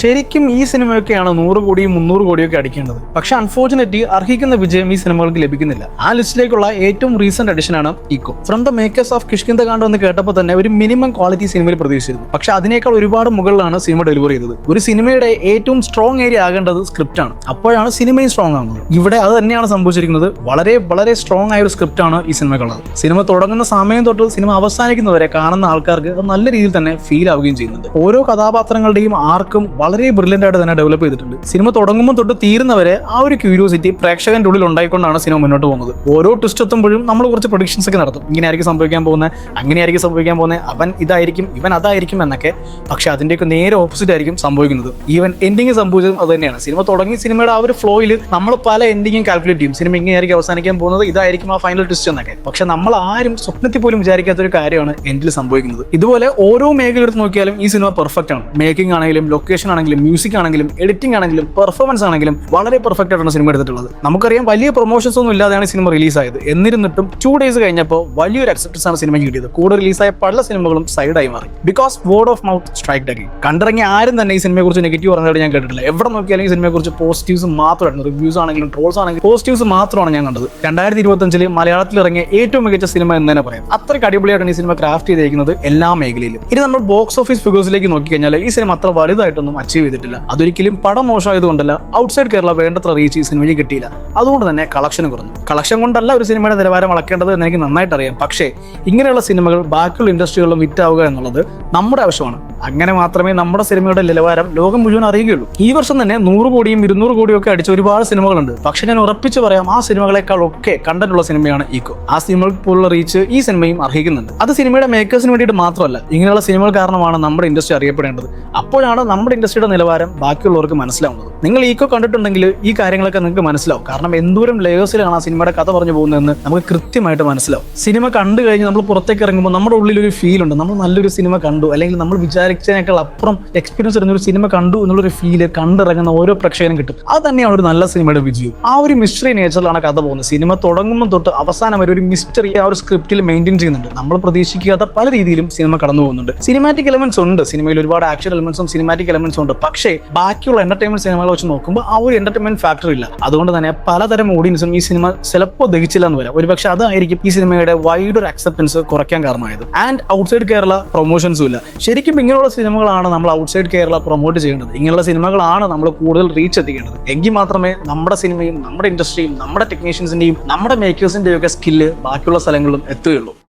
ശരിക്കും ഈ സിനിമയൊക്കെയാണ് 100 കോടിയും 300 കോടിയൊക്കെ അടിക്കേണ്ടത്. പക്ഷെ അൺഫോർച്ചുനേറ്റ്ലി അർഹിക്കുന്ന വിജയം ഈ സിനിമകൾക്ക് ലഭിക്കുന്നില്ല. ആ ലിസ്റ്റിലേക്കുള്ള ഏറ്റവും റീസെന്റ് അഡിഷൻ ആണ് Eko. From the makers of Kishkindha Kaandam എന്ന് കേട്ടപ്പോൾ തന്നെ ഒരു മിനിമം ക്വാളിറ്റി സിനിമയിൽ പ്രതീക്ഷിച്ചിരുന്നു. പക്ഷെ അതിനേക്കാൾ ഒരുപാട് മുകളിലാണ് സിനിമ ഡെലിവറി ചെയ്തത്. ഒരു സിനിമയുടെ ഏറ്റവും സ്ട്രോങ് ഏരിയ ആകേണ്ടത് സ്ക്രിപ്റ്റ് ആണ്. അപ്പോഴാണ് സിനിമയും സ്ട്രോങ് ആകുന്നത്. ഇവിടെ അത് തന്നെയാണ് സംഭവിച്ചിരിക്കുന്നത്. വളരെ വളരെ സ്ട്രോങ് ആയ ഒരു സ്ക്രിപ്റ്റ് ആണ് ഈ സിനിമക്കുള്ളത്. സിനിമ തുടങ്ങുന്ന സമയം തൊട്ട് സിനിമ അവസാനിക്കുന്നവരെ കാണുന്ന ആൾക്കാർക്ക് അത് നല്ല രീതിയിൽ തന്നെ ഫീൽ ആവുകയും ചെയ്യുന്നുണ്ട്. ഓരോ കഥാപാത്രങ്ങളുടെയും ആർക്കും വളരെ ബ്രില്യന്റ് ആയിട്ട് തന്നെ ഡെവലപ്പ് ചെയ്തിട്ടുണ്ട്. സിനിമ തുടങ്ങുമ്പോൾ തൊട്ട് തീരുന്നവരെ ആ ഒരു ക്യൂരിയോസിറ്റി പ്രേക്ഷകന്റെ ഉള്ളിൽ ഉണ്ടായിക്കൊണ്ടാണ് സിനിമ മുന്നോട്ട് പോകുന്നത്. ഓരോ ട്വിസ്റ്റ് എത്തുമ്പോഴും നമ്മൾ കുറച്ച് പ്രൊഡിക്ഷൻസ് ഒക്കെ നടത്തും. ഇങ്ങനെയായിരിക്കും സംഭവിക്കാൻ പോകുന്നത്, അങ്ങനെയായിരിക്കും സംഭവിക്കാൻ പോകുന്നത്, അവൻ ഇതായിരിക്കും, ഇവൻ അതായിരിക്കും എന്നൊക്കെ. പക്ഷെ അതിന്റെയൊക്കെ നേരെ ഓപ്പോസിറ്റ് ആയിരിക്കും സംഭവിക്കുന്നത്. ഈവൻ എൻഡിങ് സംഭവിച്ചതും അത് തന്നെയാണ്. സിനിമ തുടങ്ങി സിനിമയുടെ ആ ഒരു ഫ്ലോയിൽ നമ്മൾ പല എൻഡിങ്ങും കാൽക്കുലേറ്റ് ചെയ്യും. സിനിമ ഇങ്ങനെയായിരിക്കും അവസാനിക്കാൻ പോകുന്നത്, ഇതായിരിക്കും ആ ഫൈനൽ ട്വിസ്റ്റ് എന്നൊക്കെ. പക്ഷെ നമ്മൾ ആരും സ്വപ്നത്തിൽ പോലും വിചാരിക്കാത്ത ഒരു കാര്യമാണ് എൻഡിൽ സംഭവിക്കുന്നത്. ഇതുപോലെ ഓരോ മേഖല എടുത്ത് നോക്കിയാലും ഈ സിനിമ പെർഫെക്റ്റ് ആണ്. മേക്കിംഗ് ആണെങ്കിലും, ലൊക്കേഷൻ ആണെങ്കിലും, മ്യൂസിക് ആണെങ്കിലും, എഡിറ്റിംഗ് ആണെങ്കിലും, പെർഫോമൻസ് ആണെങ്കിലും വളരെ പെർഫെക്റ്റ് ആയിട്ടാണ് സിനിമ എടുത്തിട്ടുള്ളത്. നമുക്കറിയാം വലിയ പ്രൊമോഷൻസ് ഒന്നും ഇല്ലാതെയാണ് സിനിമ റിലീസ് ആയത്. എന്നിരുന്നിട്ടും 2 days കഴിഞ്ഞപ്പോൾ വലിയൊരു അക്സെപ്റ്റൻസ് ആണ് സിനിമയ്ക്ക് കിട്ടിയത്. കൂടെ റിലീസായ പല സിനിമകളും സൈഡായി മാറി. Because word of mouth strike again. കണ്ടിറങ്ങി ആരും തന്നെ ഈ സിനിമയെ കുറിച്ച് നെഗറ്റീവ് പറഞ്ഞാൽ ഞാൻ കേട്ടിട്ടില്ല. എവിടെ നോക്കിയാലും ഈ സിനിമയെ കുറിച്ച് പോസിറ്റീവ്സ് മാത്രമായിരുന്നു. റിവ്യൂസ് ആണെങ്കിലും ട്രോൾസ് ആണെങ്കിലും പോസിറ്റീവ്സ് മാത്രമാണ് ഞാൻ കണ്ടത്. 2025 മലയാളത്തിൽ ഇറങ്ങിയ ഏറ്റവും മികച്ച സിനിമ എന്ന് തന്നെ പറയാം. അത്രയ്ക്ക് അടിപൊളിയായിട്ടാണ് ഈ സിനിമ ക്രാഫ്റ്റ് ചെയ്തിരിക്കുന്നത് എല്ലാ മേഖലയിലും. ഇനി നമ്മൾ ബോക്സ് ഓഫീസ് ഫിഗേഴ്സിലേക്ക് നോക്കിക്കഴിഞ്ഞാൽ ഈ സിനിമ അത്ര വലുതായിട്ടൊന്നും അച്ചീവ് ചെയ്തിട്ടില്ല. അതൊരിക്കലും പടം മോശമായതുകൊണ്ടല്ല, ഔട്ട്സൈഡ് കേരള വേണ്ടത്ര റീച്ച് ഈ സിനിമയ്ക്ക് കിട്ടിയില്ല. അതുകൊണ്ട് തന്നെ കളക്ഷൻ കുറഞ്ഞു. കളക്ഷൻ കൊണ്ടല്ല ഒരു സിനിമയുടെ നിലവാരം അളക്കേണ്ടത് എന്ന് എനിക്ക് നന്നായിട്ട് അറിയാം. പക്ഷേ ഇങ്ങനെയുള്ള സിനിമകൾ ബാക്കിയുള്ള ഇൻഡസ്ട്രികളിലും ഹിറ്റാവുക എന്നുള്ളത് നമ്മുടെ ആവശ്യമാണ്. അങ്ങനെ മാത്രമേ നമ്മുടെ സിനിമയുടെ നിലവാരം ലോകം മുഴുവൻ അറിയുകയുള്ളൂ. ഈ വർഷം തന്നെ 100 കോടിയും 200 കോടിയും ഒക്കെ അടിച്ച ഒരുപാട് സിനിമകളുണ്ട്. പക്ഷെ ഞാൻ ഉറപ്പിച്ച് പറയാം, ആ സിനിമകളെക്കാളൊക്കെ കണ്ടന്റുള്ള സിനിമയാണ് ഈക്കോ. ആ സിനിമകൾക്ക് പോലുള്ള റീച്ച് ഈ സിനിമയും അർഹിക്കുന്നുണ്ട്. അത് സിനിമയുടെ മേക്കേഴ്സിന് വേണ്ടിയിട്ട് മാത്രമല്ല, ഇങ്ങനെയുള്ള സിനിമകൾ കാരണമാണ് നമ്മുടെ ഇൻഡസ്ട്രി അറിയപ്പെടേണ്ടത്. അപ്പോഴാണ് നമ്മുടെ ഇൻഡസ്ട്രിയുടെ നിലവാരം ബാക്കിയുള്ളവർക്ക് മനസ്സിലാവുന്നത്. നിങ്ങൾ ഈക്കോ കണ്ടിട്ടുണ്ടെങ്കിൽ ഈ കാര്യങ്ങളൊക്കെ നിങ്ങൾക്ക് മനസ്സിലാവും. കാരണം എന്തോരം ലേയേഴ്സിലാണ് ആ സിനിമയുടെ കഥ പറഞ്ഞു പോകുന്നതെന്ന് നമുക്ക് കൃത്യമായിട്ട് മനസ്സിലാവും. സിനിമ കണ്ടു കഴിഞ്ഞ് നമ്മൾ പുറത്തേക്ക് ഇറങ്ങുമ്പോൾ നമ്മുടെ ഉള്ളിൽ ഒരു ഫീൽ ഉണ്ട്. നമ്മൾ നല്ലൊരു സിനിമ കണ്ടു, അല്ലെങ്കിൽ നമ്മൾ വിചാരിച്ചതിനേക്കാൾ അപ്പുറം എക്സ്പീരിയൻസ് വരുന്ന ഒരു സിനിമ കണ്ടു എന്നുള്ളൊരു ഫീല് കണ്ടിറങ്ങുന്ന ഓരോ പ്രേക്ഷകനും കിട്ടും. അത് തന്നെയാണ് ഒരു നല്ല സിനിമയുടെ വിജയം. ആ ഒരു മിസ്റ്ററി നേച്ചറിലാണ് കഥ പോകുന്നത്. സിനിമ തുടങ്ങുമ്പോൾ തൊട്ട് അവസാനം വരെ ഒരു മിസ്റ്ററി ആ ഒരു സ്ക്രിപ്റ്റിൽ മെയിൻറ്റെയിൻ ചെയ്യുന്നുണ്ട്. നമ്മൾ പ്രതീക്ഷിക്കാത്ത പല രീതിയിലും സിനിമ കടന്നു പോകുന്നുണ്ട്. സിനിമാറ്റിക് എലമെന്റ്സ് ഉണ്ട് സിനിമയിൽ, ഒരുപാട് ആക്ഷൻ എലമെന്റ്സും സിനിമാറ്റിക് എലമെന്റ്സും ഉണ്ട്. പക്ഷേ ബാക്കിയുള്ള എന്റർടൈൻമെന്റ് സിനിമകൾ വെച്ച് നോക്കുമ്പോൾ ആ ഒരു എന്റർടൈൻമെന്റ് ഫാക്ടർ ഇല്ല. അതുകൊണ്ട് തന്നെ പലതരം ഓഡിയൻസും ഈ സിനിമ ചിലപ്പോൾ ദഹിച്ചില്ല എന്ന് വരാം. ഒരുപക്ഷെ അതായിരിക്കും ഈ സിനിമയുടെ വൈഡ് ഒരു അക്സെപ്റ്റൻസ് കുറയ്ക്കാൻ കാരണമായത്. ആൻഡ് ഔട്ട്സൈഡ് കേരള പ്രൊമോഷൻസും ഇല്ല. ശരിക്കും ഇങ്ങനെയുള്ള സിനിമകളാണ് നമ്മൾ ഔട്ട്സൈഡ് കേരള പ്രൊമോട്ട് ചെയ്യേണ്ടത്. ഇങ്ങനെയുള്ള സിനിമകളാണ് നമ്മൾ കൂടുതൽ റീച്ച് എത്തിക്കേണ്ടത്. എങ്കിൽ മാത്രമേ നമ്മുടെ സിനിമയും നമ്മുടെ ഇൻഡസ്ട്രിയും നമ്മുടെ ടെക്നീഷ്യൻസിന്റെയും നമ്മുടെ മേക്കേഴ്സിന്റെയും ഒക്കെ സ്കില്ല് ബാക്കിയുള്ള സ്ഥലങ്ങളിലും എത്തുകയുള്ളൂ.